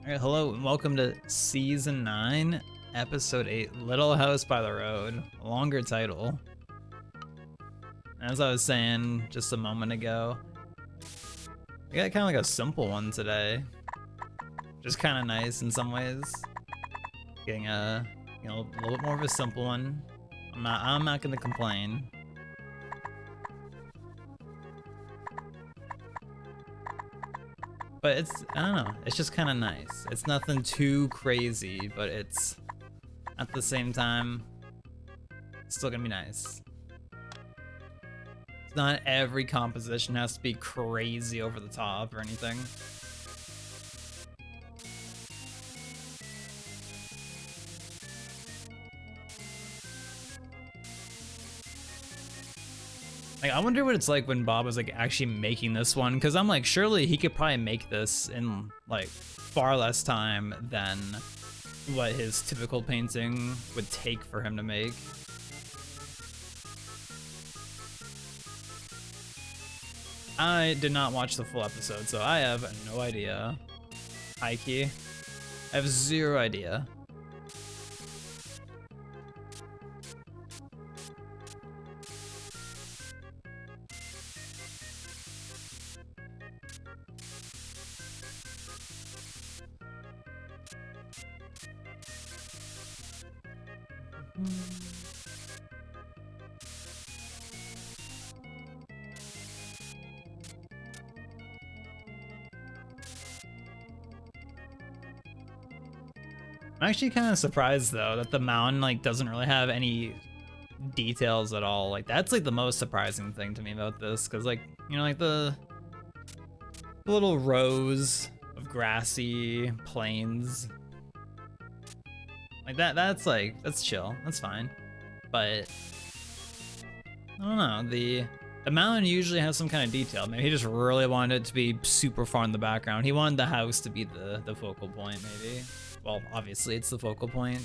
Alright, hello and welcome to Season 9, Episode 8, Little House by the Road. A longer title. As I was saying just a moment ago, I got kind of like a simple one today. Just kind of nice in some ways. Getting a, a little bit more of a simple one. I'm not gonna complain. But I don't know, it's just kind of nice. It's nothing too crazy, but it's, at the same time, it's still gonna be nice. It's not every composition has to be crazy over the top or anything. Like, I wonder what it's like when Bob was like actually making this one, because I'm like, surely he could probably make this in like far less time than what his typical painting would take for him to make. I did not watch the full episode, so I have no idea. High key. I have zero idea. I'm actually kind of surprised though that the mountain like doesn't really have any details at all. Like that's like the most surprising thing to me about this, because like, you know, like the little rows of grassy plains, like that's chill, that's fine. But I don't know, the mountain usually has some kind of detail. Maybe he just really wanted it to be super far in the background. He wanted the house to be the focal point, maybe. Well, obviously it's the focal point.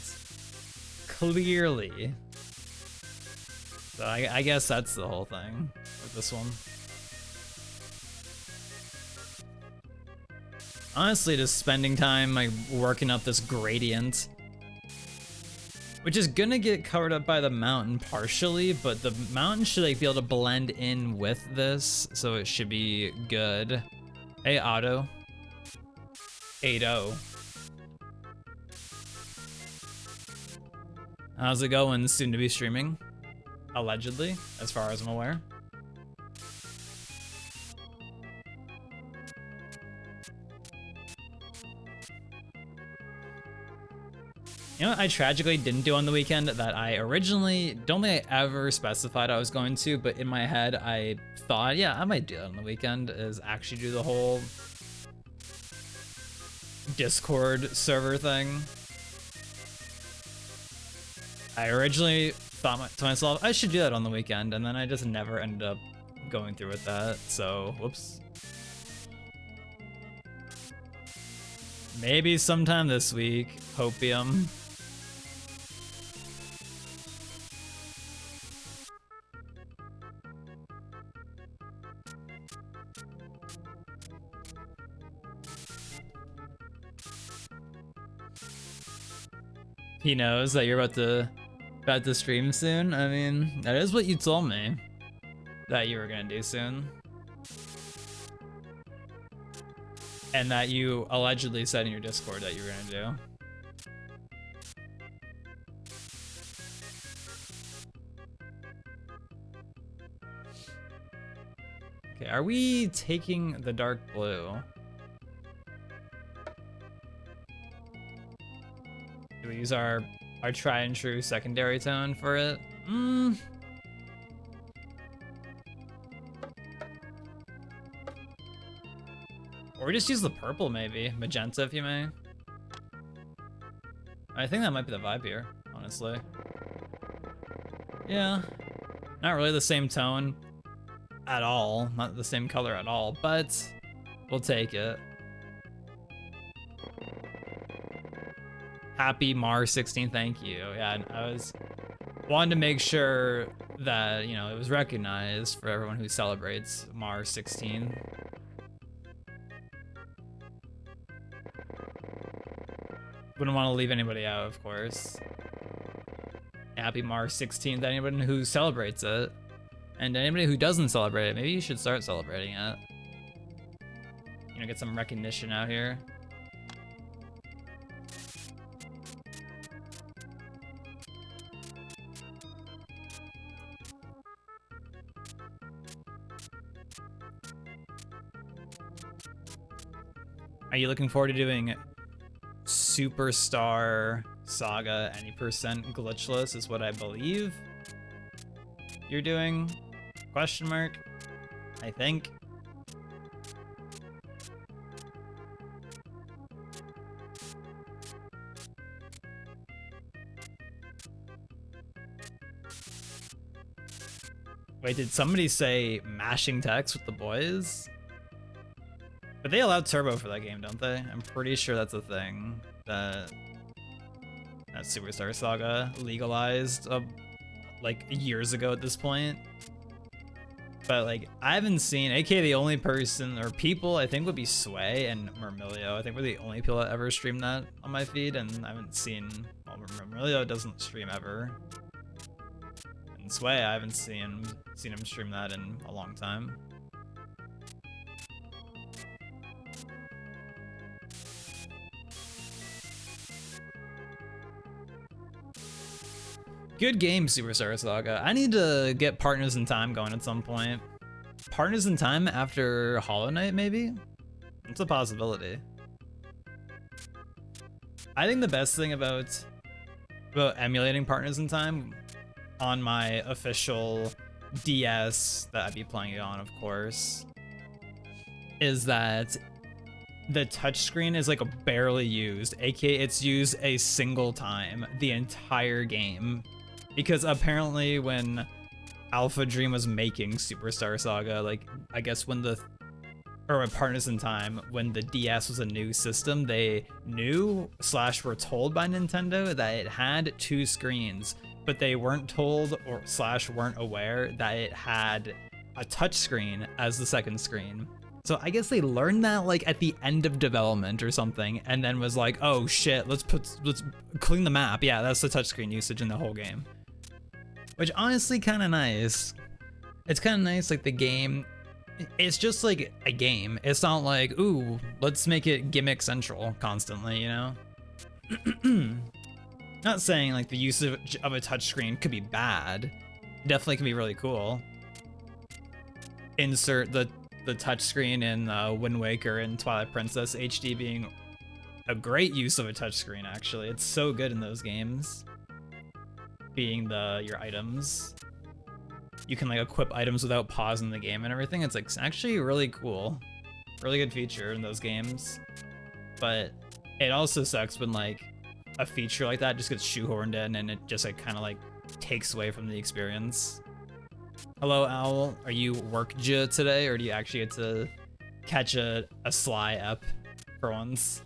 Clearly. So I guess that's the whole thing with this one. Honestly, just spending time like working up this gradient, which is gonna get covered up by the mountain partially, but the mountain should like be able to blend in with this, so it should be good. Hey, Otto. 8-0. How's it going? Soon to be streaming, allegedly, as far as I'm aware. You know what I tragically didn't do on the weekend that I originally don't think I ever specified I was going to, but in my head I thought, yeah, I might do that on the weekend, is actually do the whole Discord server thing. I originally thought to myself, I should do that on the weekend, and then I just never ended up going through with that, so whoops. Maybe sometime this week, hopium. He knows that you're about to stream soon. I mean, that is what you told me that you were gonna do soon. And that you allegedly said in your Discord that you were gonna do. Okay, are we taking the dark blue? Do we use our tried and true secondary tone for it? Or we just use the purple, maybe. Magenta, if you may. I think that might be the vibe here, honestly. Yeah. Not really the same tone at all. Not the same color at all, but we'll take it. Happy Mars 16, thank you. Yeah, I wanted to make sure that, you know, it was recognized for everyone who celebrates Mars 16. Wouldn't want to leave anybody out, of course. Happy March 16th, anybody who celebrates it. And anybody who doesn't celebrate it, maybe you should start celebrating it. You know, get some recognition out here. Are you looking forward to doing Superstar Saga any percent glitchless is what I believe you're doing? Question mark? I think. Wait, did somebody say mashing text with the boys? But they allowed turbo for that game, don't they? I'm pretty sure that's a thing that Superstar Saga legalized like years ago at this point. But like I haven't seen, aka the only person or people I think would be Sway and Mermilio. I think we're the only people that ever stream that on my feed, and I haven't seen, well, Mermilio doesn't stream ever. And Sway, I haven't seen him stream that in a long time. Good game, Superstar Saga. I need to get Partners in Time going at some point. Partners in Time after Hollow Knight, maybe? It's a possibility. I think the best thing about emulating Partners in Time on my official DS that I'd be playing it on, of course, is that the touchscreen is like barely used, aka it's used a single time the entire game. Because apparently when Alpha Dream was making Superstar Saga, like I guess when Partners in Time, when the DS was a new system, they knew / were told by Nintendo that it had 2 screens, but they weren't told or / weren't aware that it had a touchscreen as the second screen. So I guess they learned that like at the end of development or something, and then was like, oh shit, let's clean the map. Yeah, that's the touchscreen usage in the whole game. Which honestly kind of nice. It's kind of nice, like the game, it's just like a game. It's not like, ooh, let's make it gimmick central constantly, you know? Not saying like the use of a touchscreen could be bad. It definitely can be really cool. Insert the touchscreen in Wind Waker and Twilight Princess HD being a great use of a touchscreen, actually. It's so good in those games. Being your items. You can like equip items without pausing the game and everything. It's like actually really cool. Really good feature in those games. But it also sucks when like a feature like that just gets shoehorned in and it just like kind of like takes away from the experience. Hello, Owl. Are you workja today, or do you actually get to catch a Sly ep for once?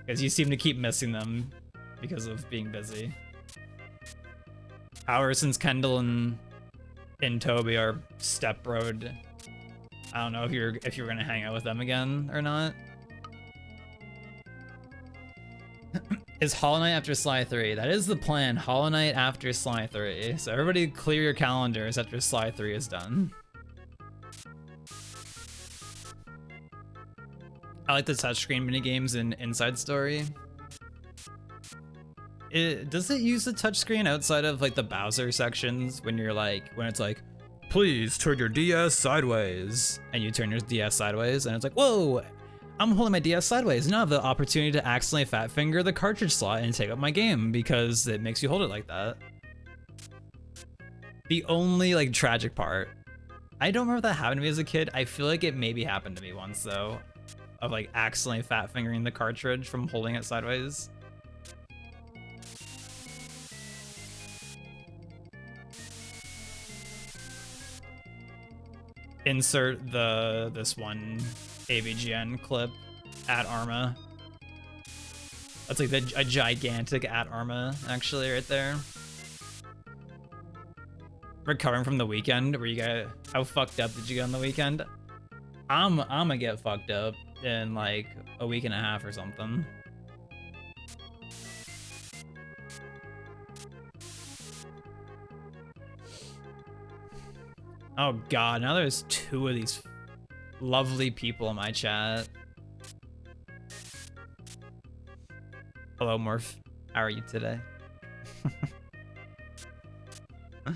Because you seem to keep missing them because of being busy. Hours since Kendall and Toby are step road. I don't know if you're gonna hang out with them again or not. Is Hollow Knight after Sly 3? That is the plan. Hollow Knight after Sly 3. So everybody clear your calendars after Sly 3 is done. I like the touchscreen minigames in Inside Story. Does it use the touchscreen outside of like the Bowser sections when it's like, please turn your DS sideways, and you turn your DS sideways and it's like, whoa, I'm holding my DS sideways. Now I have the opportunity to accidentally fat finger the cartridge slot and take up my game because it makes you hold it like that. The only like tragic part, I don't remember if that happened to me as a kid. I feel like it maybe happened to me once though, of like accidentally fat fingering the cartridge from holding it sideways. Insert this one AVGN clip at Arma. That's like a gigantic at Arma actually right there. Recovering from the weekend, where you got, how fucked up did you get on the weekend? I'm gonna get fucked up in like a week and a half or something. Oh god, now there's 2 of these lovely people in my chat. Hello, Morph. How are you today? Good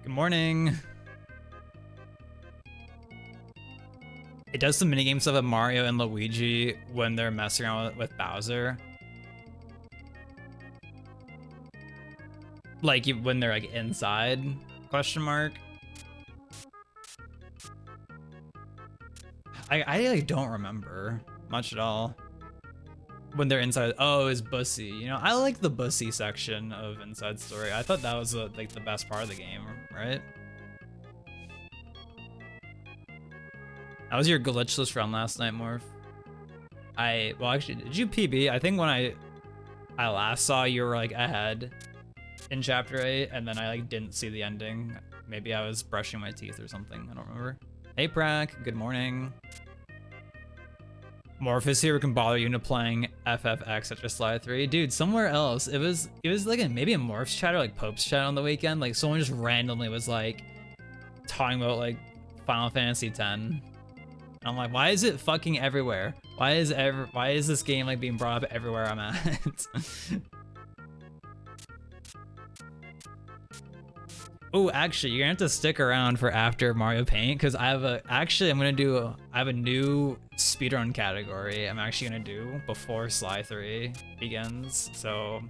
morning. It does some minigame stuff of Mario and Luigi when they're messing around with Bowser. Like when they're like inside, question mark. I like don't remember much at all. When they're inside, oh, it's Bussy. You know, I like the Bussy section of Inside Story. I thought that was like the best part of the game, right? How was your glitchless run last night, Morph? Well, actually, did you PB? I think when I last saw you were like ahead in chapter 8, and then I like didn't see the ending. Maybe I was brushing my teeth or something. I don't remember. Hey, Prak. Good morning. Morphus here can bother you into playing FFX at just Slide 3. Dude, somewhere else. It was like maybe a Morph's chat or like Pope's chat on the weekend. Like someone just randomly was like talking about like Final Fantasy X. And I'm like, why is it fucking everywhere? Why is this game like being brought up everywhere I'm at? Oh, actually, you're gonna have to stick around for after Mario Paint because I have a new speedrun category I'm actually gonna do before Sly 3 begins. So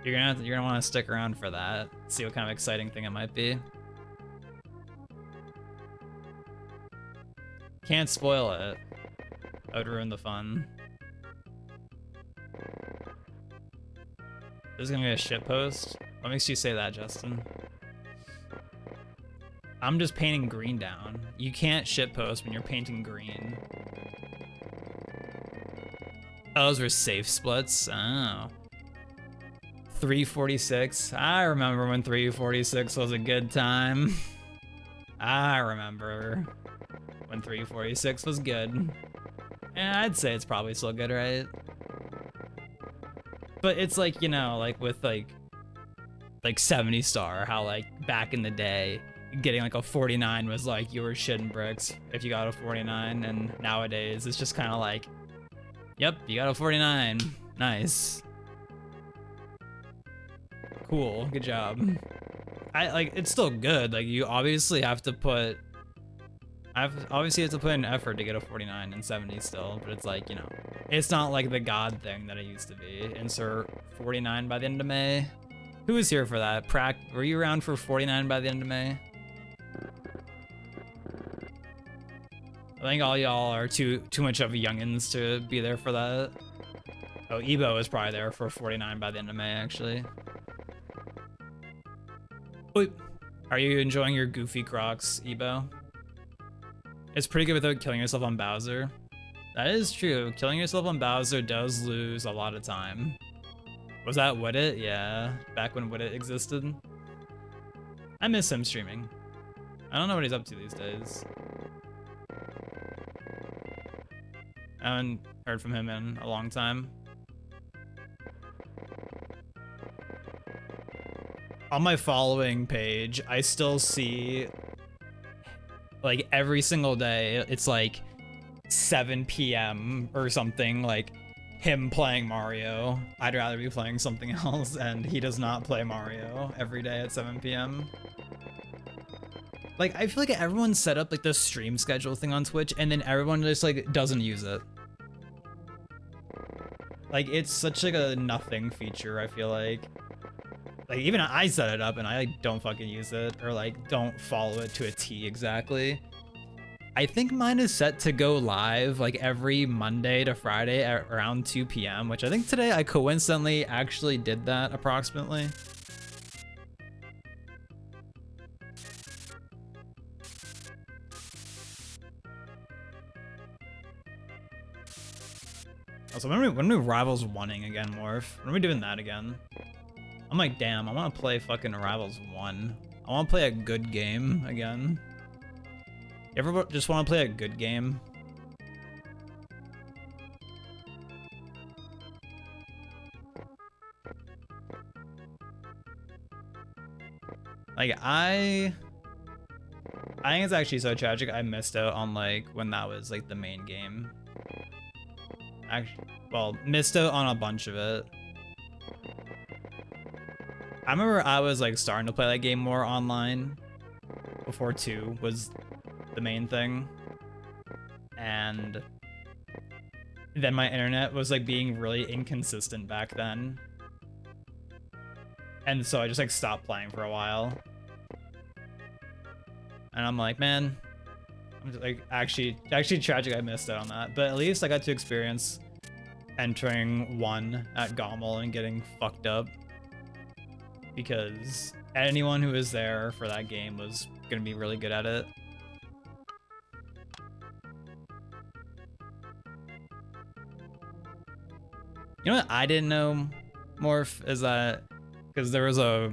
you're gonna want to stick around for that. See what kind of exciting thing it might be. Can't spoil it. That would ruin the fun. This is gonna be a shitpost. What makes you say that, Justin? I'm just painting green down. You can't shitpost when you're painting green. Oh, those were safe splits. Oh. 346. I remember when 346 was a good time. I remember when 346 was good. Yeah, I'd say it's probably still good, right? But it's like, you know, like with like 70 star, how like back in the day, getting like a 49 was like you were shitting bricks if you got a 49, and nowadays it's just kind of like, yep, you got a 49. Nice. Cool, good job. It's still good. Like you obviously have to put an effort to get a 49 and 70 still, but it's like, you know, it's not like the god thing that it used to be. Insert 49 by the end of May. Who was here for that? Prak, were you around for 49 by the end of May? I think all y'all are too much of youngins to be there for that. Oh, Ebo is probably there for 49 by the end of May, actually. Wait, are you enjoying your goofy Crocs, Ebo? It's pretty good without killing yourself on Bowser. That is true. Killing yourself on Bowser does lose a lot of time. Was that Widit? Yeah, back when Widit existed. I miss him streaming. I don't know what he's up to these days. I haven't heard from him in a long time. On my following page, I still see, like, every single day, it's like 7 p.m. or something, like, him playing Mario. I'd rather be playing something else, and he does not play Mario every day at 7 p.m. Like, I feel like everyone set up, like, the stream schedule thing on Twitch, and then everyone just, like, doesn't use it. Like, it's such, like, a nothing feature, I feel like. Like, even I set it up, and I, like, don't fucking use it, or, like, don't follow it to a T exactly. I think mine is set to go live, like, every Monday to Friday at around 2 p.m., which I think today I coincidentally actually did that, approximately. Also, when are we Rivals 1ing again, Morph? When are we doing that again? I'm like, damn, I want to play fucking Rivals 1. I want to play a good game again. You ever just want to play a good game? Like, I I think it's actually so tragic I missed out on like when that was like the main game. Actually, well, missed out on a bunch of it. I remember I was like starting to play that game more online before 2 was the main thing. And then my internet was like being really inconsistent back then. And so I just like stopped playing for a while. And I'm like, man, I'm just, like actually tragic I missed out on that. But at least I got to experience entering 1 at Gommel and getting fucked up. Because anyone who was there for that game was gonna be really good at it. You know what I didn't know, Morph, is that because there was a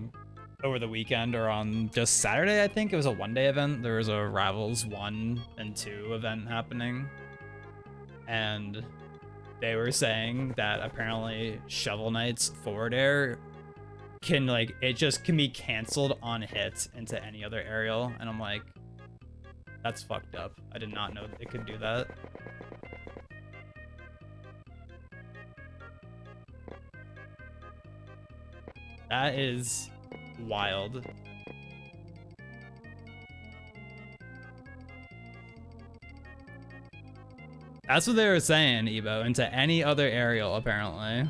over the weekend or on just Saturday, I think it was a 1-day event. There was a Rivals 1 and 2 event happening, and they were saying that apparently Shovel Knight's forward air can like it just can be canceled on hit into any other aerial, and I'm like, that's fucked up. I did not know that it could do that. That is wild. That's what they were saying, Ebo, into any other aerial, apparently.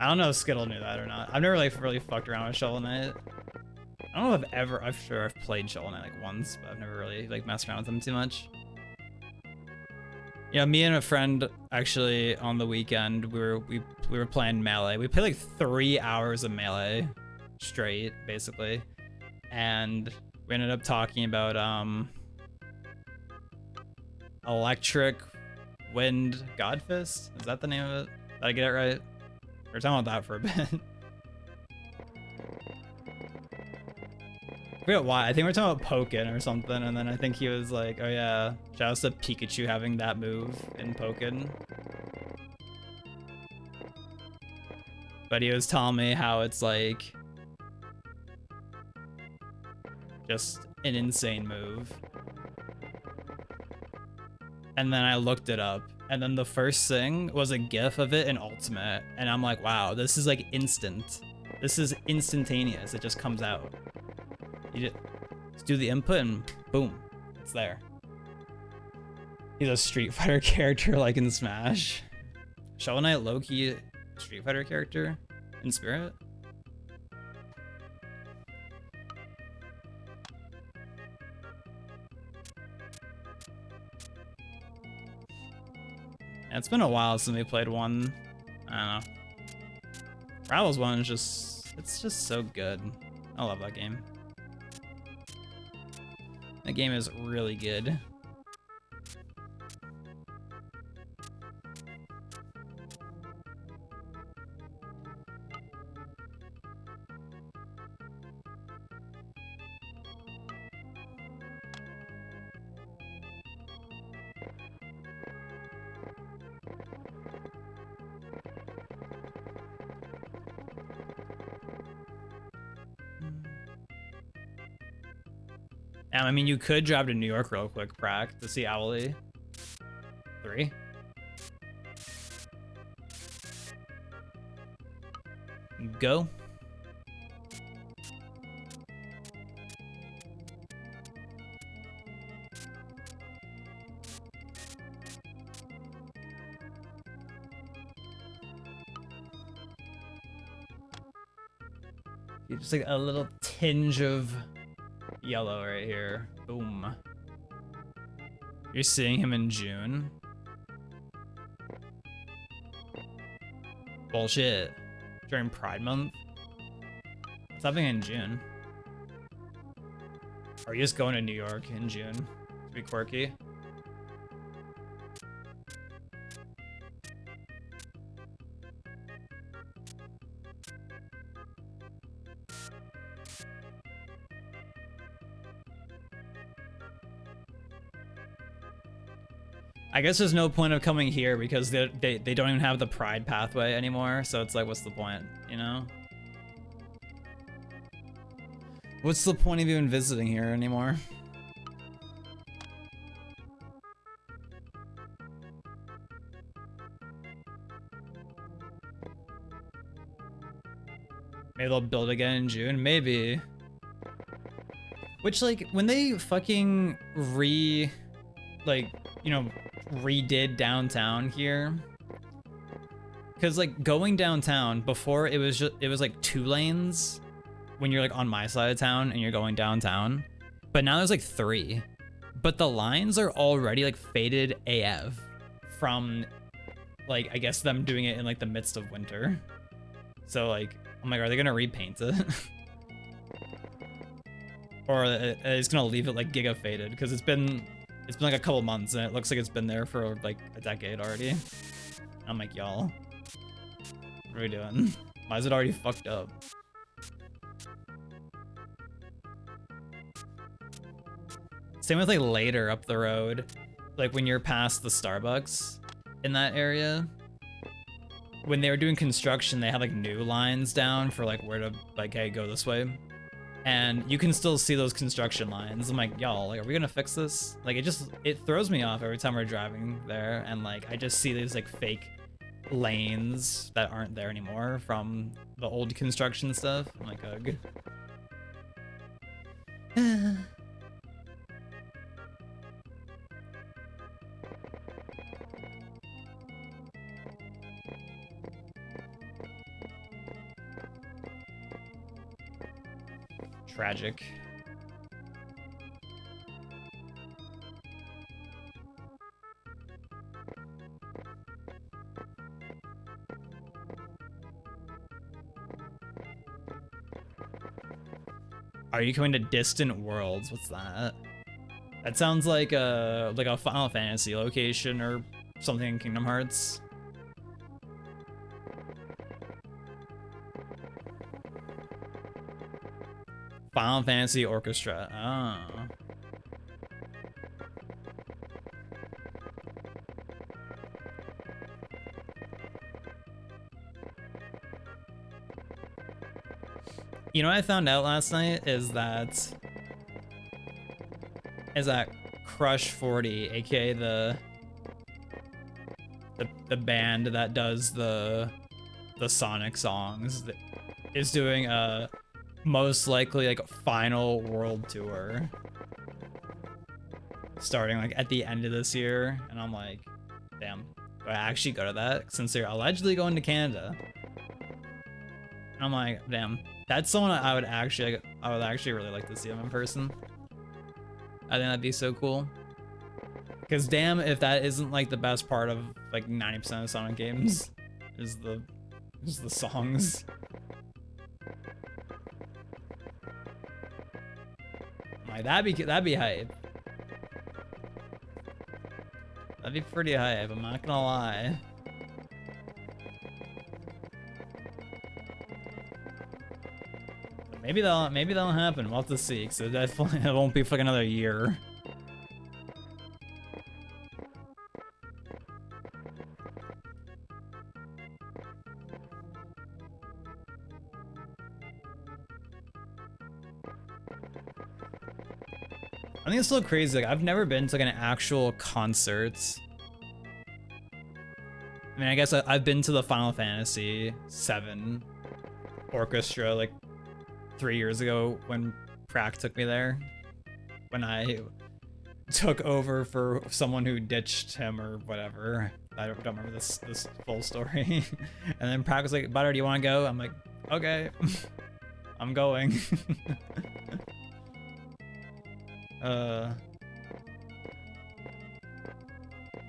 I don't know if Skittle knew that or not. I've never like really fucked around with Shovel Knight. I don't know if I'm sure I've played Shovel Knight like once, but I've never really like messed around with him too much. Yeah, me and a friend actually on the weekend we were playing Melee. We played like 3 hours of Melee straight, basically, and we ended up talking about Electric Wind Godfist. Is that the name of it? Did I get it right? We were talking about that for a bit. I forget why. I think we were talking about Pokken or something, and then I think he was like, oh yeah, shout out to Pikachu having that move in Pokken. But he was telling me how it's like just an insane move. And then I looked it up, and then the first thing was a GIF of it in Ultimate, and I'm like, wow, this is like instant. This is instantaneous. It just comes out. You just do the input and boom, it's there. He's a Street Fighter character like in Smash. Shovel Knight low-key Street Fighter character in spirit. Yeah, it's been a while since we played 1. I don't know. Rivals 1 is just, it's just so good. I love that game. That game is really good. I mean, you could drive to New York real quick, Prac, to see Owly. 3. Go. Just like a little tinge of yellow right here. Boom. You're seeing him in June. Bullshit. During Pride Month? What's happening in June? Or are you just going to New York in June to be quirky? I guess there's no point of coming here because they don't even have the Pride pathway anymore, so it's like, what's the point, you know? What's the point of even visiting here anymore? Maybe they'll build again in June, maybe. Which, like, when they fucking redid downtown here, because like going downtown before it was like 2 lanes when you're like on my side of town and you're going downtown, but now there's like 3, but the lines are already like faded AF from like, I guess them doing it in like the midst of winter. So like, I'm like, are they gonna repaint it? Or it's gonna leave it like giga faded, because it's been like a couple months and it looks like it's been there for like a decade already. I'm like, y'all, what are we doing? Why is it already fucked up? Same with like later up the road, like when you're past the Starbucks in that area. When they were doing construction, they had like new lines down for like where to like, hey, go this way. And you can still see those construction lines. I'm like, y'all, like, are we gonna fix this? Like, it throws me off every time we're driving there, and like, I just see these like fake lanes that aren't there anymore from the old construction stuff. I'm like, ugh. Tragic. Are you coming to Distant Worlds? What's that? That sounds like a Final Fantasy location or something in Kingdom Hearts. Final Fantasy Orchestra. Oh. You know what I found out last night is that Crush 40, aka the band that does the Sonic songs, is doing a most likely like final world tour starting like at the end of this year, and I'm like, damn, do I actually go to that since they're allegedly going to Canada? And I'm like, damn, that's someone I would actually really like to see them in person. I think that'd be so cool. Because damn, if that isn't like the best part of like 90% of Sonic games, is the songs. Like that'd be hype. That'd be pretty hype, I'm not gonna lie. Maybe that'll happen. We'll have to see. So it won't be for like another year. I think it's still crazy. Like, I've never been to like an actual concert. I mean, I guess I've been to the Final Fantasy VII orchestra like 3 years ago when Prack took me there. When I took over for someone who ditched him or whatever. I don't remember this full story. And then Prack was like, "Butter, do you want to go?" I'm like, "Okay, I'm going."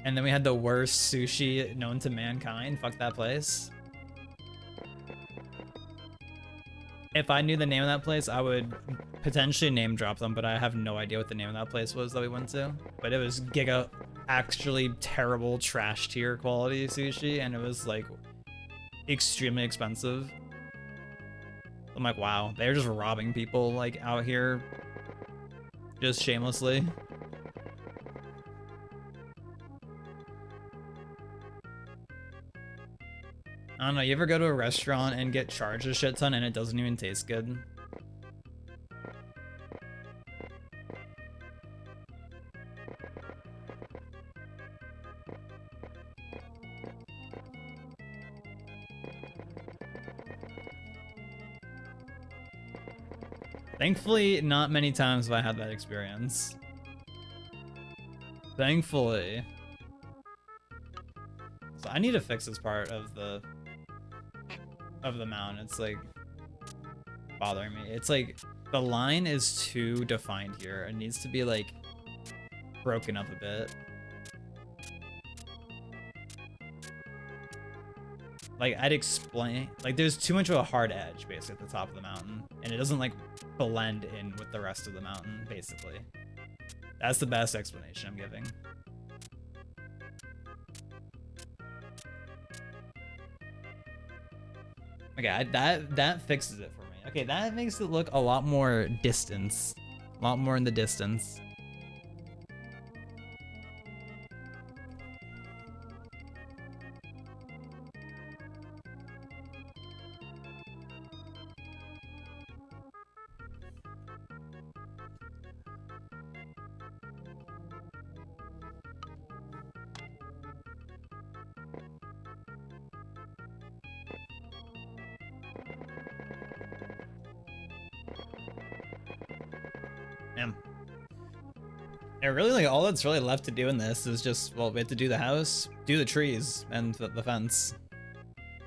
And then we had the worst sushi known to mankind. Fuck that place. If I knew the name of that place, I would potentially name drop them, but I have no idea what the name of that place was that we went to. But it was giga, actually terrible trash tier quality sushi, and it was like extremely expensive. I'm like, wow, they're just robbing people like out here, just shamelessly. I don't know, you ever go to a restaurant and get charged a shit ton and it doesn't even taste good? Thankfully, not many times have I had that experience. Thankfully. So I need to fix this part of the mountain. It's like bothering me. It's like the line is too defined here. It needs to be like broken up a bit. Like I'd explain, like there's too much of a hard edge basically at the top of the mountain, and it doesn't like blend in with the rest of the mountain basically. That's the best explanation I'm giving. Okay, that fixes it for me. Okay, that makes it look a lot more distance, a lot more in the distance. And really, like, all that's really left to do in this is just, well, we have to do the house, do the trees, and the fence.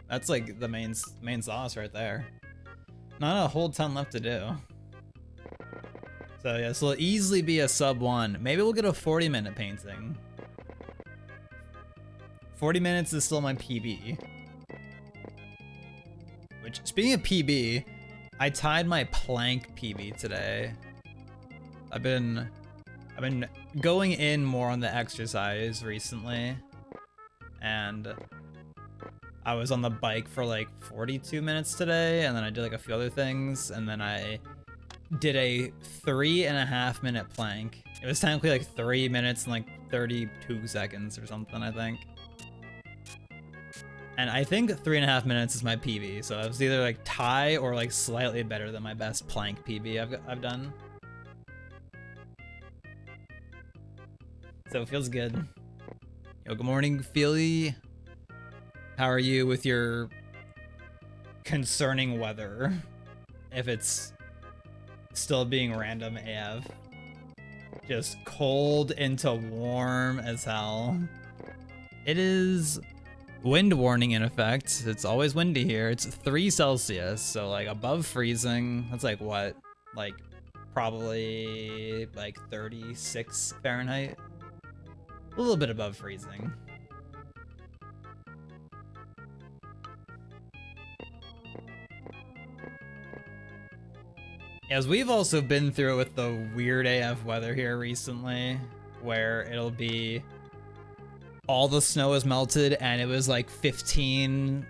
That's like the main sauce right there. Not a whole ton left to do. So yeah, this will easily be a sub 1. Maybe we'll get a 40-minute painting. 40 minutes is still my PB. Which, speaking of PB, I tied my plank PB today. I've been going in more on the exercise recently, and I was on the bike for like 42 minutes today, and then I did like a few other things, and then I did a 3.5 minute plank. It was technically like 3 minutes and like 32 seconds or something, I think. And I think 3.5 minutes is my PB, so it was either like tie or like slightly better than my best plank PB I've done. So it feels good. Yo, good morning, Philly. How are you with your concerning weather? If it's still being random AF. Just cold into warm as hell. It is wind warning in effect. It's always windy here. It's 3 Celsius, so like above freezing. That's like what? Like probably like 36 Fahrenheit. A little bit above freezing. As we've also been through it with the weird AF weather here recently, where it'll be all the snow is melted and it was like 15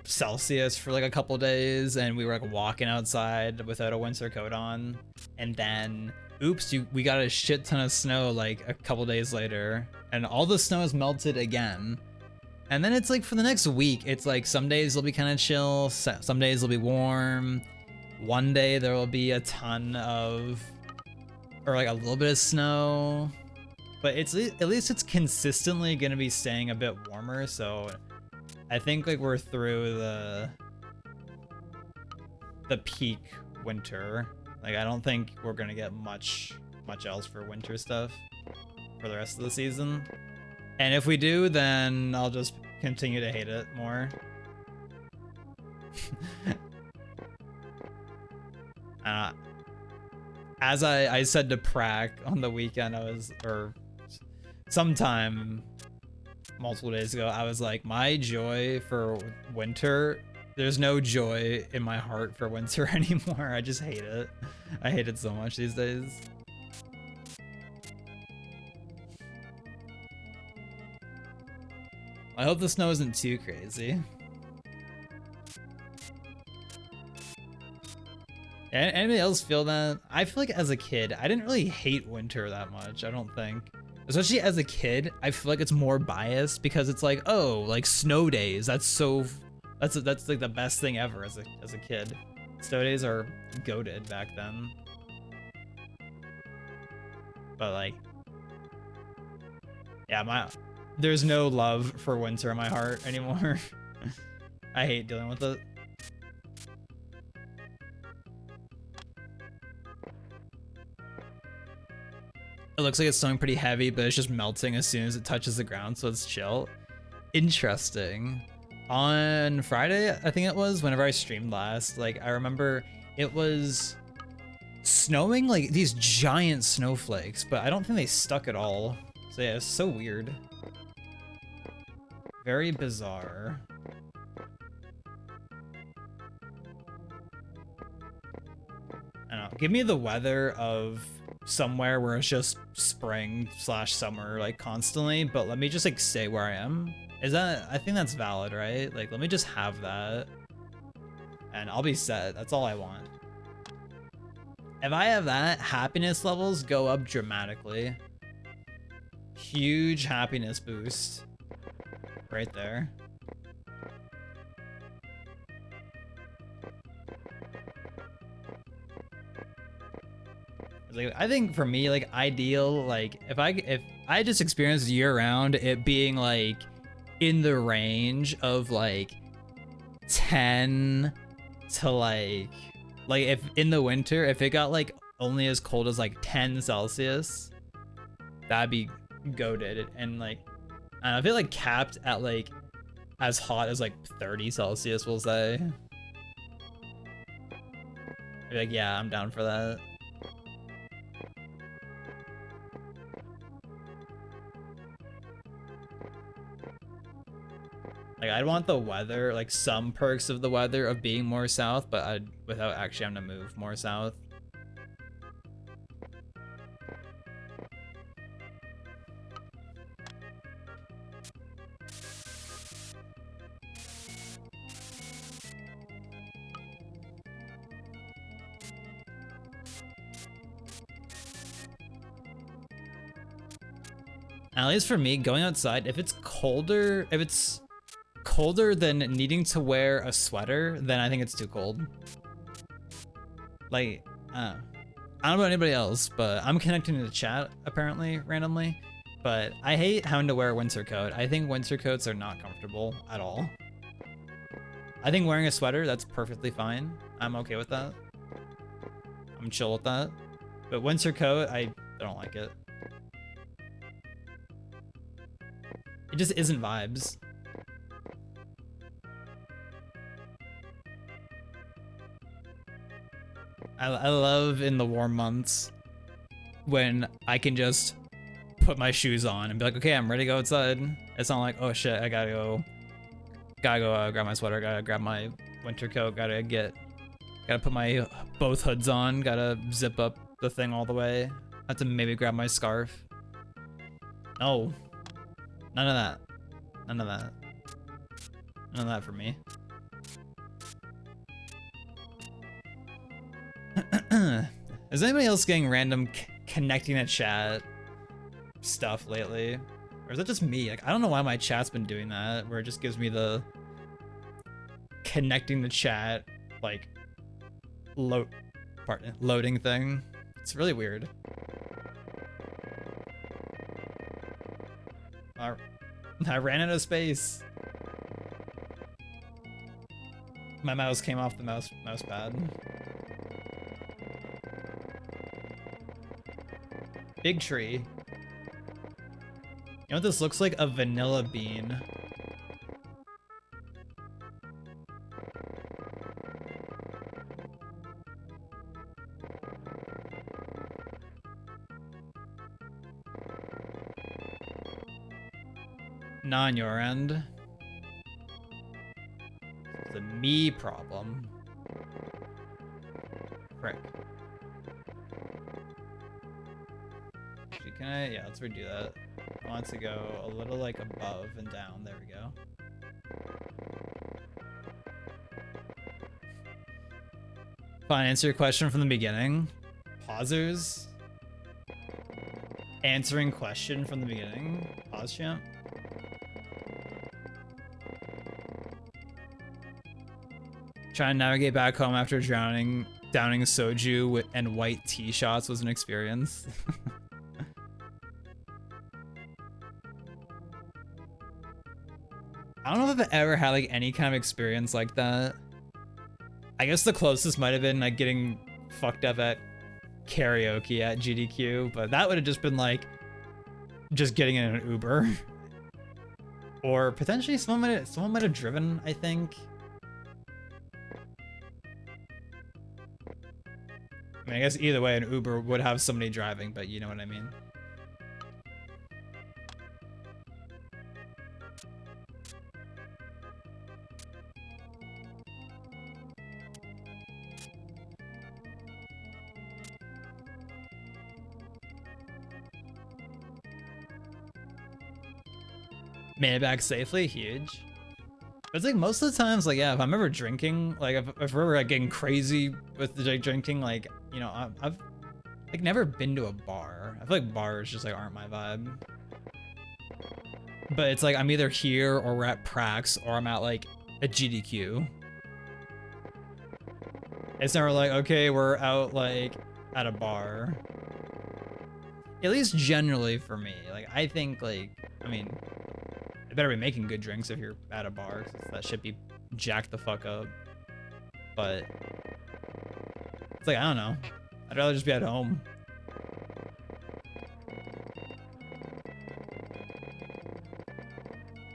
Celsius for like a couple days, and we were like walking outside without a winter coat on, and then oops, we got a shit ton of snow like a couple days later, and all the snow is melted again. And then it's like for the next week, it's like some days will be kind of chill, some days will be warm. One day there will be a ton of, or like a little bit of snow, but it's at least it's consistently gonna be staying a bit warmer. So I think like we're through the peak winter. Like I don't think we're gonna get much else for winter stuff for the rest of the season. And if we do, then I'll just continue to hate it more. As I said to Prac on the weekend, or sometime multiple days ago, I was like, my joy for winter, there's no joy in my heart for winter anymore. I just hate it. I hate it so much these days. I hope the snow isn't too crazy. Anybody else feel that? I feel like as a kid, I didn't really hate winter that much, I don't think. Especially as a kid, I feel like it's more biased because it's like, oh, like snow days, that's so That's like the best thing ever as a kid. Snow days are goated back then. But like, yeah, there's no love for winter in my heart anymore. I hate dealing with it. It looks like it's snowing pretty heavy, but it's just melting as soon as it touches the ground, so it's chill. Interesting. On Friday, I think it was, whenever I streamed last, like, I remember it was snowing like these giant snowflakes, but I don't think they stuck at all. So yeah, it's so weird. Very bizarre. I don't know. Give me the weather of somewhere where it's just spring / summer like constantly, but let me just like stay where I am. Is that, I think that's valid, right? Like, let me just have that and I'll be set. That's all I want. If I have that, happiness levels go up dramatically. Huge happiness boost right there. Like, I think for me, like, ideal, like, if I just experienced year round it being like in the range of like 10 to like if in the winter, if it got like only as cold as like 10 Celsius, that'd be goated. And like, I don't know, if it like capped at like as hot as like 30 Celsius, we'll say. I'd be like, yeah, I'm down for that. Like, I'd want the weather, like some perks of the weather of being more south, but without actually having to move more south. At least for me, going outside, if it's colder than needing to wear a sweater, then I think it's too cold. Like, I don't know about anybody else, but I'm connecting to the chat apparently randomly, but I hate having to wear a winter coat. I think winter coats are not comfortable at all. I think wearing a sweater, that's perfectly fine. I'm okay with that. I'm chill with that. But winter coat, I don't like it. It just isn't vibes. I love in the warm months when I can just put my shoes on and be like, okay, I'm ready to go outside. It's not like, oh shit, I gotta go grab my sweater, gotta grab my winter coat, gotta put my both hoods on, gotta zip up the thing all the way. I have to maybe grab my scarf. No, none of that. None of that. None of that for me. Is anybody else getting random connecting to chat stuff lately? Or is that just me? Like, I don't know why my chat's been doing that, where it just gives me the connecting to chat, like, loading thing. It's really weird. I ran out of space. My mouse came off the mouse pad. Big tree. You know what this looks like? A vanilla bean. Not on your end. It's a me problem. Frick. Actually, can I? Yeah, let's redo that. I want it to go a little like above and down. There we go. Fine, answer your question from the beginning. Pausers. Answering question from the beginning. Pause champ. Trying to navigate back home after downing soju and white tea shots was an experience. I don't know if I've ever had like any kind of experience like that. I guess the closest might have been like getting fucked up at karaoke at GDQ, but that would have just been like just getting in an Uber. Or potentially someone might have driven, I think. I mean, I guess either way an Uber would have somebody driving, but you know what I mean. Made it back safely, huge. But it's like most of the times, like, yeah, if I'm ever drinking, like if we're like getting crazy with the drinking, like, you know, I've like never been to a bar. I feel like bars just like aren't my vibe. But it's like I'm either here or we're at Prax or I'm at like a GDQ. It's never like, okay, we're out like at a bar. At least generally for me. Like I think like, I mean, you better be making good drinks if you're at a bar, 'cause that should be jacked the fuck up. But it's like, I don't know. I'd rather just be at home.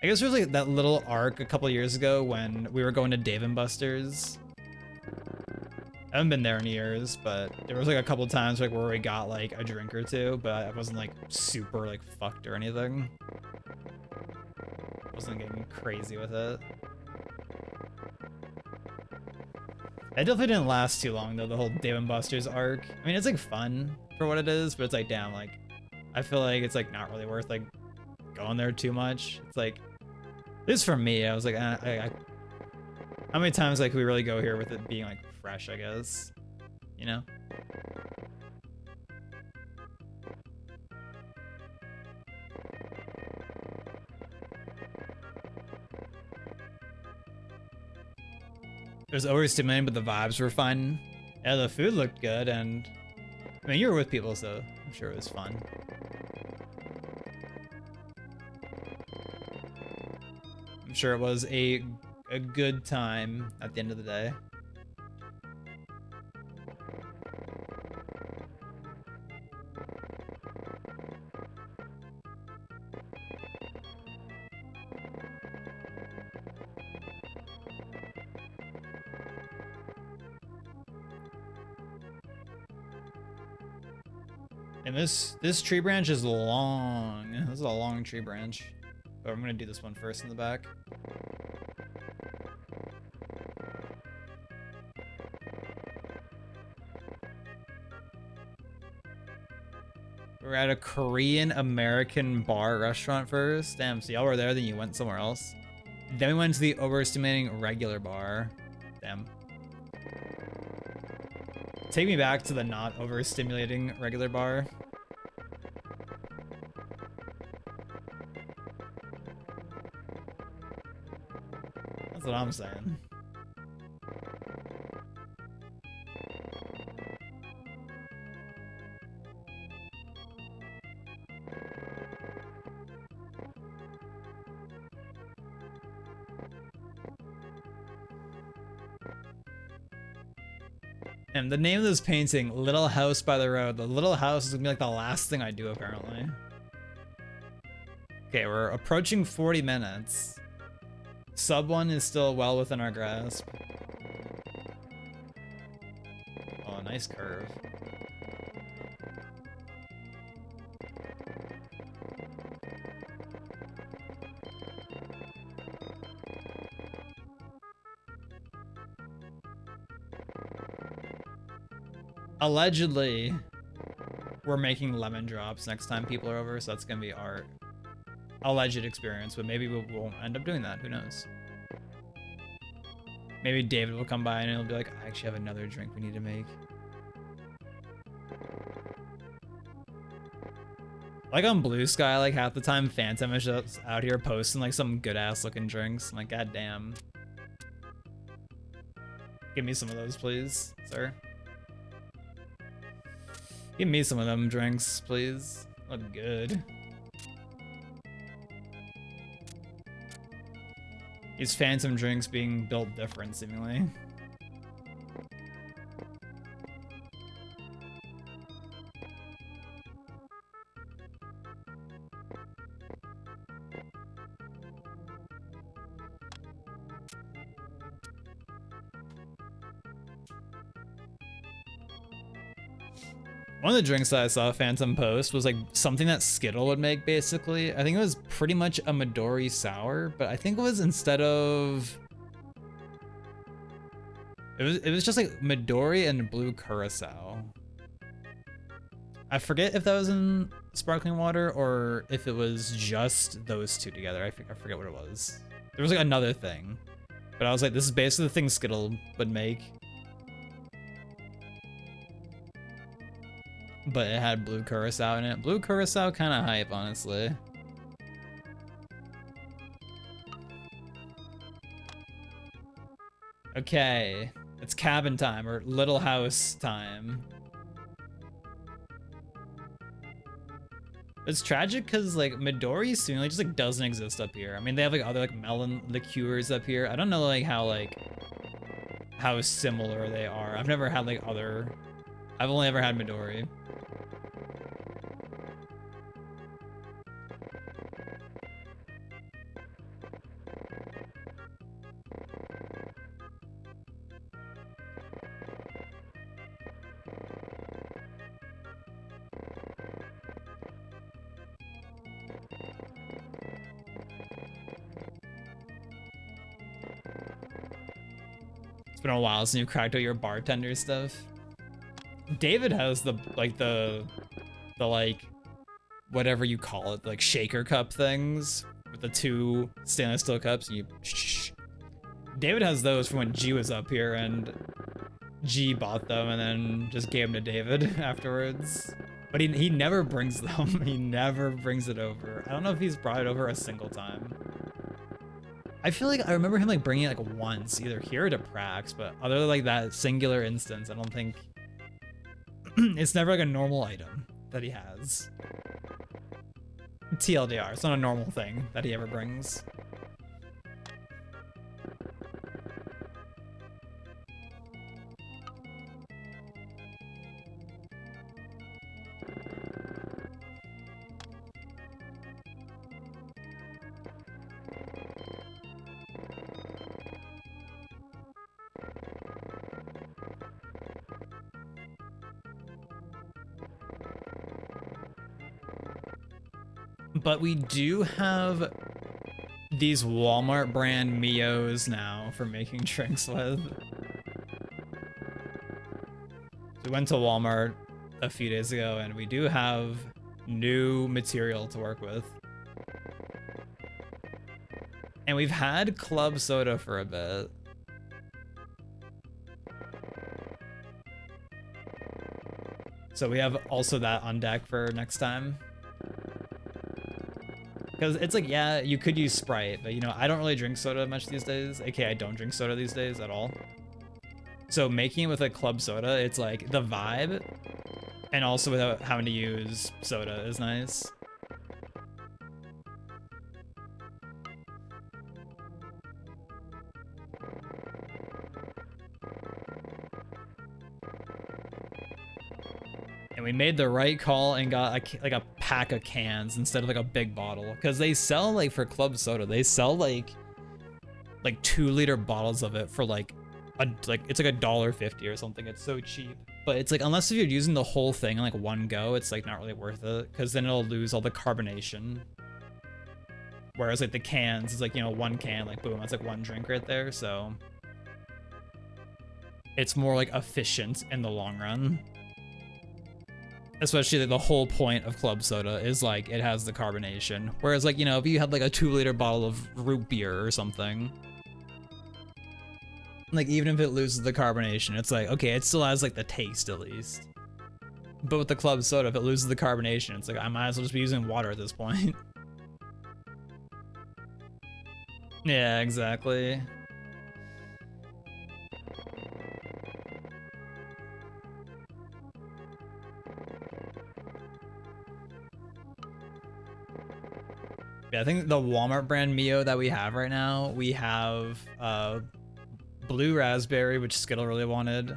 I guess there was like that little arc a couple years ago when we were going to Dave & Buster's. I haven't been there in years, but there was like a couple times like where we got like a drink or two, but I wasn't like super like fucked or anything. I wasn't getting crazy with it. That definitely didn't last too long though, the whole Dave & Buster's arc. I mean, it's like fun for what it is, but it's like, damn, like, I feel like it's like not really worth like going there too much. It's like, at least for me, I was like, how many times like we really go here with it being like fresh, I guess, you know? It was overstimulating, but the vibes were fun. Yeah, the food looked good, and I mean, you were with people, so I'm sure it was fun. I'm sure it was a good time at the end of the day. And this tree branch is long. This is a long tree branch. But I'm gonna do this one first in the back. We're at a Korean American bar restaurant first. Damn, so y'all were there, then you went somewhere else. Then we went to the overstimulating regular bar. Damn. Take me back to the not overstimulating regular bar. That's what I'm saying. And the name of this painting, Little House by the Road. The little house is gonna be like the last thing I do, apparently. Okay, we're approaching 40 minutes. Sub 1 is still well within our grasp. Oh, nice curve. Allegedly, we're making lemon drops next time people are over, so that's gonna be our alleged experience, but maybe we won't end up doing that, who knows. Maybe David will come by and he'll be like, I actually have another drink we need to make. Like on Blue Sky, like half the time Phantom is just out here posting like some good ass looking drinks. I'm like, god damn. Give me some of those, please, sir. Give me some of them drinks, please. Look good. These phantom drinks being built different, seemingly. One of the drinks that I saw Phantom post was like something that Skittle would make, basically. I think it was pretty much a Midori sour, but I think it was instead of... It was just like Midori and blue curacao. I forget if that was in sparkling water or if it was just those two together. I forget what it was. There was like another thing, but I was like, this is basically the thing Skittle would make. But it had blue curacao in it. Blue curacao kind of hype, honestly. Okay, it's cabin time, or little house time. It's tragic because like Midori seemingly just like doesn't exist up here. I mean, they have like other like melon liqueurs up here. I don't know like how similar they are. I've never had like other. I've only ever had Midori. It's been a while since you've cracked out your bartender stuff. David has the like whatever you call it, like shaker cup things with the two stainless steel cups. And you David has those from when G was up here, and G bought them and then just gave them to David afterwards. But he never brings them. He never brings it over. I don't know if he's brought it over a single time. I feel like I remember him like bringing it like once, either here or to Prax, but other than like that singular instance, I don't think it's never like a normal item that he has. TLDR, it's not a normal thing that he ever brings. But we do have these Walmart brand Mios now for making drinks with. We went to Walmart a few days ago and we do have new material to work with. And we've had club soda for a bit. So we have also that on deck for next time. Because it's like, yeah, you could use Sprite, but you know, I don't really drink soda much these days. AKA, I don't drink soda these days at all. So making it with a club soda, it's like the vibe, and also without having to use soda is nice. And we made the right call and got like a pack of cans instead of like a big bottle, because they sell like for club soda, they sell like 2-liter bottles of it for like it's like $1.50 or something. It's so cheap, but it's like unless if you're using the whole thing in like one go, it's like not really worth it, because then it'll lose all the carbonation. Whereas like the cans is like, you know, one can, like boom, that's like one drink right there. So it's more like efficient in the long run. Especially like, the whole point of club soda is like it has the carbonation. Whereas like, you know, if you had like a 2-liter bottle of root beer or something, like even if it loses the carbonation, it's like, okay, it still has like the taste at least. But with the club soda, if it loses the carbonation, it's like I might as well just be using water at this point. Yeah, exactly. Yeah, I think the Walmart brand Mio that we have right now, we have blue raspberry, which Skittle really wanted.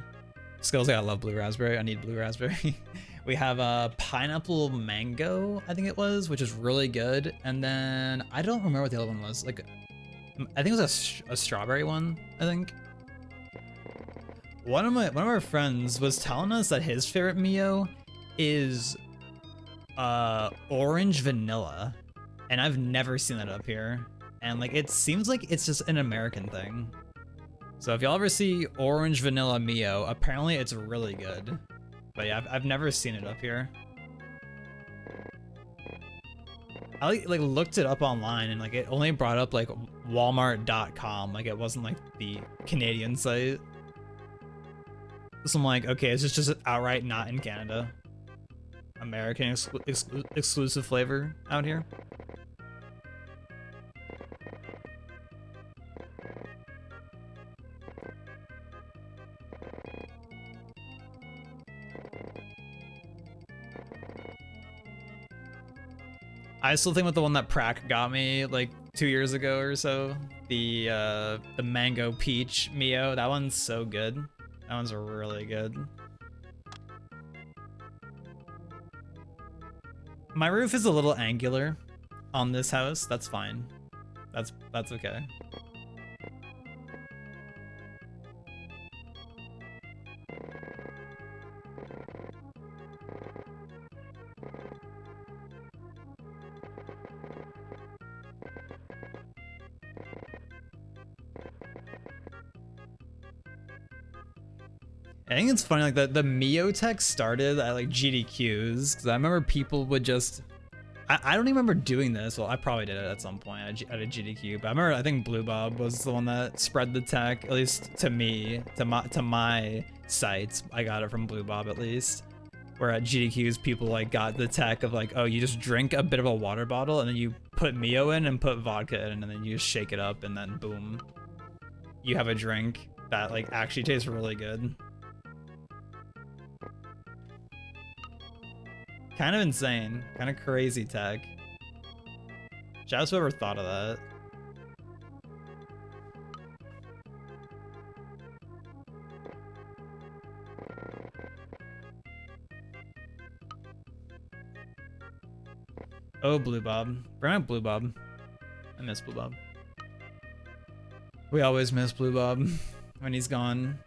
Skittles, I love blue raspberry. I need blue raspberry. We have a pineapple mango, I think it was, which is really good. And then I don't remember what the other one was. Like, I think it was a strawberry one, I think. One of our friends was telling us that his favorite Mio is orange vanilla, and I've never seen that up here. And like, it seems like it's just an American thing. So if y'all ever see orange vanilla Mio, apparently it's really good. But yeah, I've never seen it up here. I like looked it up online, and like it only brought up like Walmart.com. Like it wasn't like the Canadian site. So I'm like, okay, it's just outright not in Canada. American exclusive flavor out here. I still think with the one that Prack got me like 2 years ago or so, the mango peach Mio, that one's so good. That one's really good. My roof is a little angular on this house. That's fine. That's okay. I think it's funny, like the Mio tech started at like GDQs, because I remember people would just, I don't even remember doing this. Well, I probably did it at some point at a GDQ, but I think Blue Bob was the one that spread the tech, at least to me, to my sites. I got it from Blue Bob at least. Where at GDQs, people like got the tech of like, oh, you just drink a bit of a water bottle and then you put Mio in and put vodka in, and then you just shake it up, and then boom, you have a drink that like actually tastes really good. Kind of insane, kind of crazy tech. Shout out to whoever thought of that. Oh, Blue Bob. Bring up Blue Bob. I miss Blue Bob. We always miss Blue Bob when he's gone.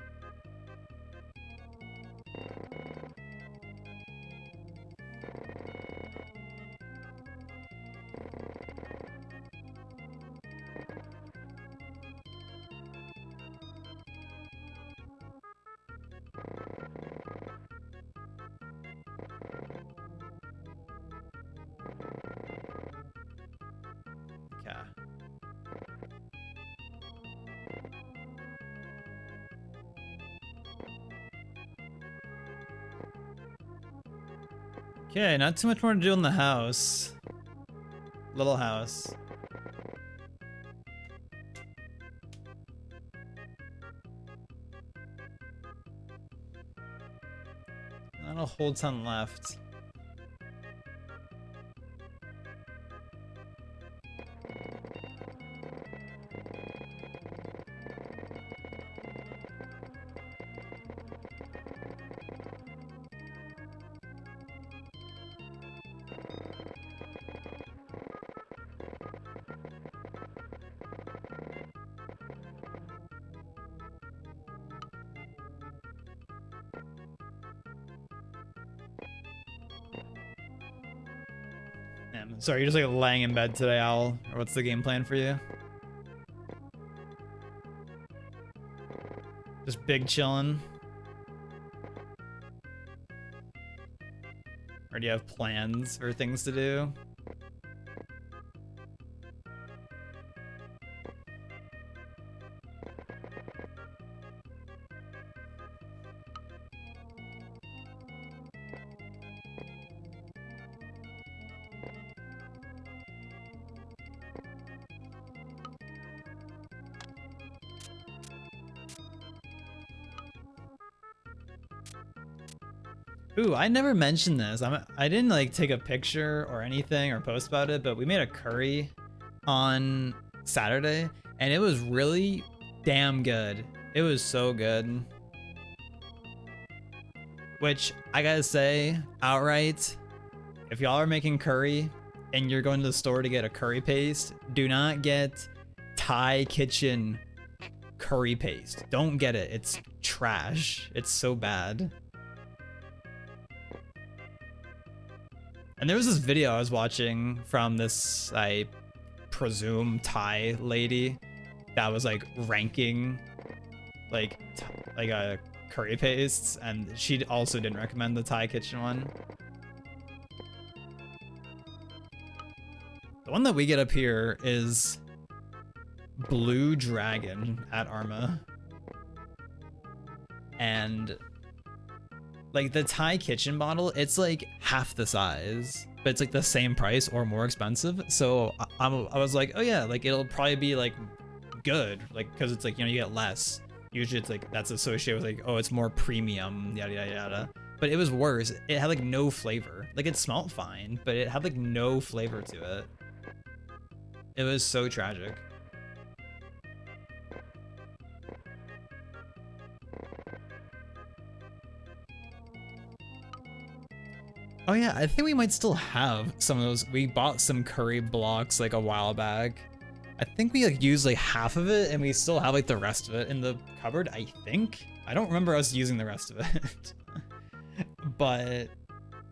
Okay, not too much more to do in the house. Little house. Not a whole ton left. Sorry, you're just like laying in bed today, Owl? Or what's the game plan for you? Just big chillin'? Or do you have plans for things to do? Ooh, I never mentioned this. I didn't like take a picture or anything or post about it, but we made a curry on Saturday and it was really damn good. It was so good. Which I gotta say, outright, if y'all are making curry and you're going to the store to get a curry paste, do not get Thai kitchen curry paste. Don't get it. It's trash. It's so bad. And there was this video I was watching from this, I presume, Thai lady that was like ranking like curry pastes, and she also didn't recommend the Thai kitchen one. The one that we get up here is Blue Dragon at Arma. And like the Thai kitchen bottle, it's like half the size, but it's like the same price or more expensive. So I was like, oh yeah, like it'll probably be like good, like because it's like, you know, you get less. Usually it's like that's associated with like, oh, it's more premium, yada yada yada. But it was worse. It had like no flavor. Like it smelled fine, but it had like no flavor to it. It was so tragic. Oh yeah, I think we might still have some of those. We bought some curry blocks like a while back. I think we like used like half of it and we still have like the rest of it in the cupboard, I think. I don't remember us using the rest of it. But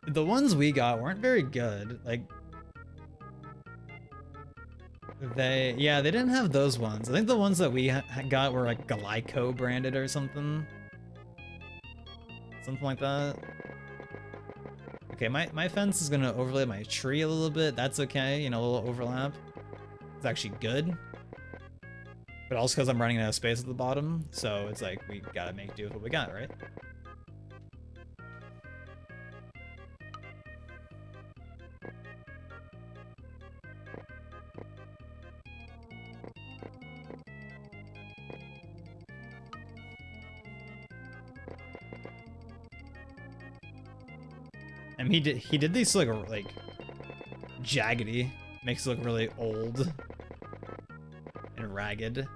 the ones we got weren't very good. Like they didn't have those ones. I think the ones that we got were like Glyco branded or something. Something like that. Okay, my fence is gonna overlay my tree a little bit. That's okay, you know, a little overlap. It's actually good. But also because I'm running out of space at the bottom, so it's like we gotta make do with what we got, right? And he did these like jaggedy, makes it look really old and ragged.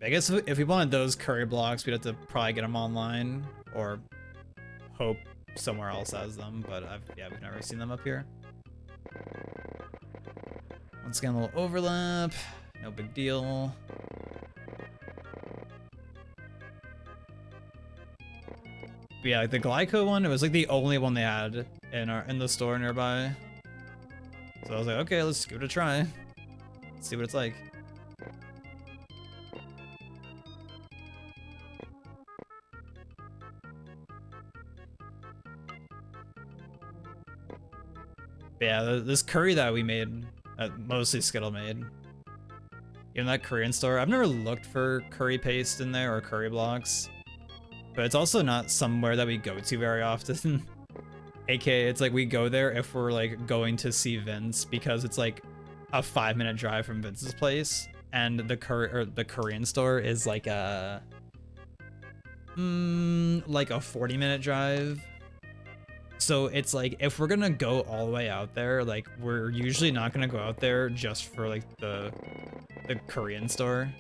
I guess if we wanted those curry blocks, we'd have to probably get them online or hope somewhere else has them, but we've never seen them up here. Once again, a little overlap, no big deal. But yeah, like the Glyco one, it was like the only one they had in the store nearby. So I was like, okay, let's give it a try. Let's see what it's like. But yeah, this curry that we made, mostly Skittle made. In that Korean store, I've never looked for curry paste in there or curry blocks. But it's also not somewhere that we go to very often. AKA, it's like we go there if we're like going to see Vince because it's like a 5-minute drive from Vince's place, and the Korean store is like a 40-minute drive. So it's like if we're gonna go all the way out there, like we're usually not gonna go out there just for like the Korean store.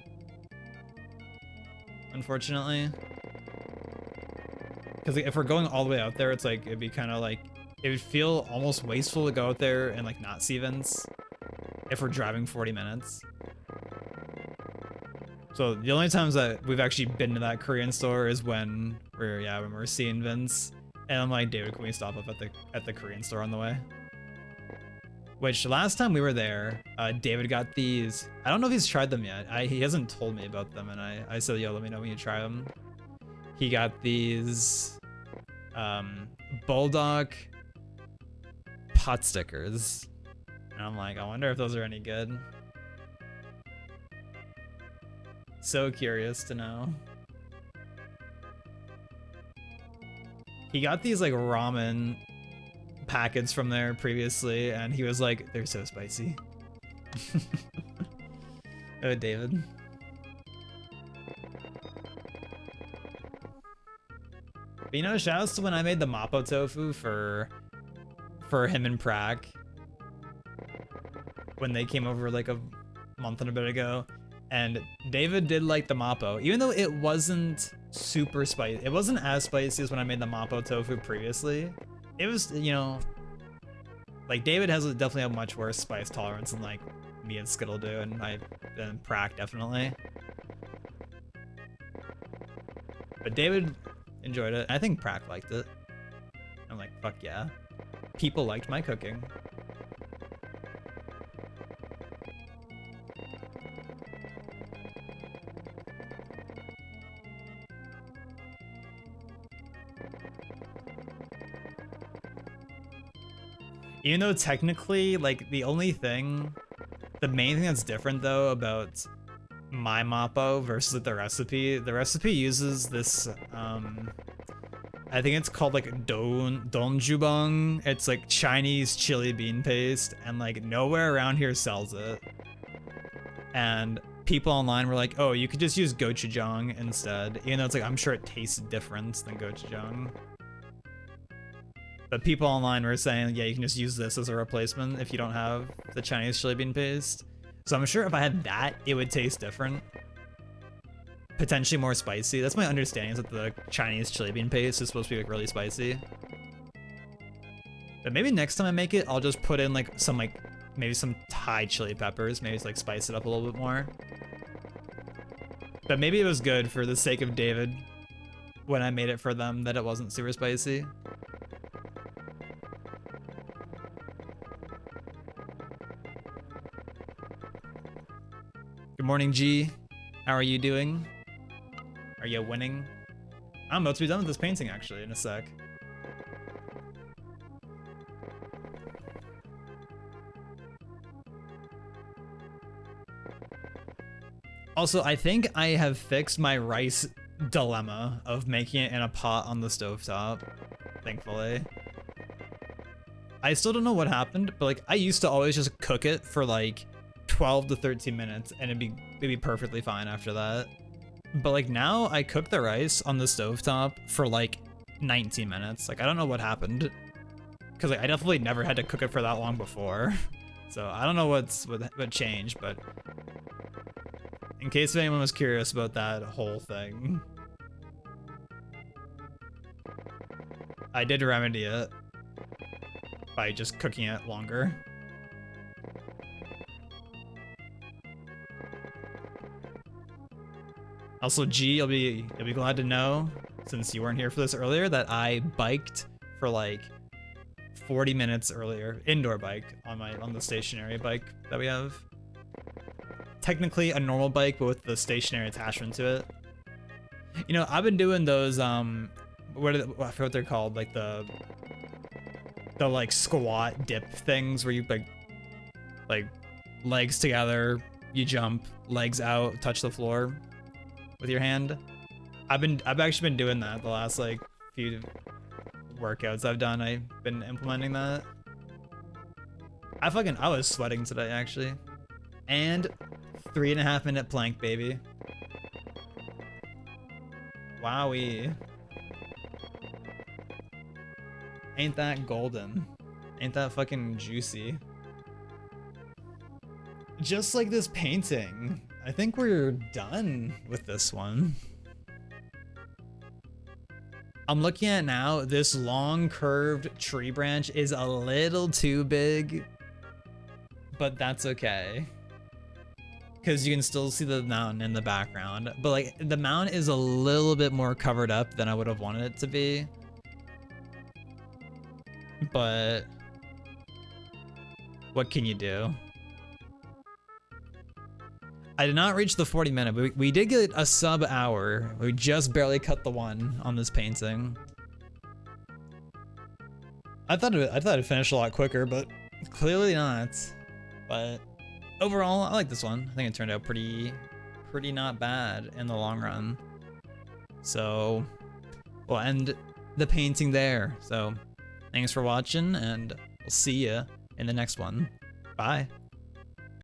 Unfortunately. Because if we're going all the way out there, it's like it'd be kind of like it would feel almost wasteful to go out there and like not see Vince if we're driving 40 minutes. So the only times that we've actually been to that Korean store is when we're seeing Vince, and I'm like, David, can we stop up at the Korean store on the way? Which last time we were there, David got these. I don't know if he's tried them yet. He hasn't told me about them, and I said, yo, let me know when you try them. He got these Bulldog pot stickers. And I'm like, I wonder if those are any good. So curious to know. He got these like ramen packets from there previously, and he was like, they're so spicy. Oh, David. But, you know, shoutouts to when I made the Mapo tofu for him and Prak when they came over like a month and a bit ago, and David did like the Mapo, even though it wasn't super spicy. It wasn't as spicy as when I made the Mapo tofu previously. It was, you know, like David definitely have much worse spice tolerance than like me and Skittle do, and Prak definitely. But David enjoyed it. I think Prak liked it. I'm like, fuck yeah. People liked my cooking. Even though technically, like, the main thing that's different though about my Mapo versus the recipe uses this, I think it's called like donjubang. It's like Chinese chili bean paste, and like nowhere around here sells it. And people online were like, oh, you could just use gochujang instead, even though it's like, I'm sure it tastes different than gochujang. But people online were saying, yeah, you can just use this as a replacement if you don't have the Chinese chili bean paste. So I'm sure if I had that, it would taste different. Potentially more spicy. That's my understanding, is that the Chinese chili bean paste is supposed to be like really spicy. But maybe next time I make it, I'll just put in like maybe some Thai chili peppers. Maybe it's like spice it up a little bit more. But maybe it was good for the sake of David when I made it for them that it wasn't super spicy. Good morning, G. How are you doing? Are you winning? I'm about to be done with this painting actually in a sec. Also, I think I have fixed my rice dilemma of making it in a pot on the stovetop, thankfully. I still don't know what happened, but like I used to always just cook it for like 12 to 13 minutes and it'd be perfectly fine after that. But like now I cook the rice on the stovetop for like 19 minutes. Like I don't know what happened, because like I definitely never had to cook it for that long before. So I don't know what changed, but in case anyone was curious about that whole thing, I did remedy it by just cooking it longer. Also, G, you'll be glad to know, since you weren't here for this earlier, that I biked for like 40 minutes earlier, indoor bike on the stationary bike that we have. Technically a normal bike, but with the stationary attachment to it. You know, I've been doing those I forget what they're called, like the like squat dip things where you like legs together, you jump, legs out, touch the floor with your hand. I've actually been doing that the last like few workouts I've done. I've been implementing that. I was sweating today actually. And 3.5 minute plank, baby. Wowie. Ain't that golden? Ain't that fucking juicy? Just like this painting, I think we're done with this one. I'm looking at now, this long curved tree branch is a little too big, but that's okay, because you can still see the mountain in the background. But like the mountain is a little bit more covered up than I would have wanted it to be. But what can you do? I did not reach the 40 minute, but we did get a sub hour. We just barely cut the one on this painting. I thought it'd finish a lot quicker, but clearly not. But overall, I like this one. I think it turned out pretty not bad in the long run. So we'll end the painting there. So thanks for watching, and we'll see ya in the next one. Bye.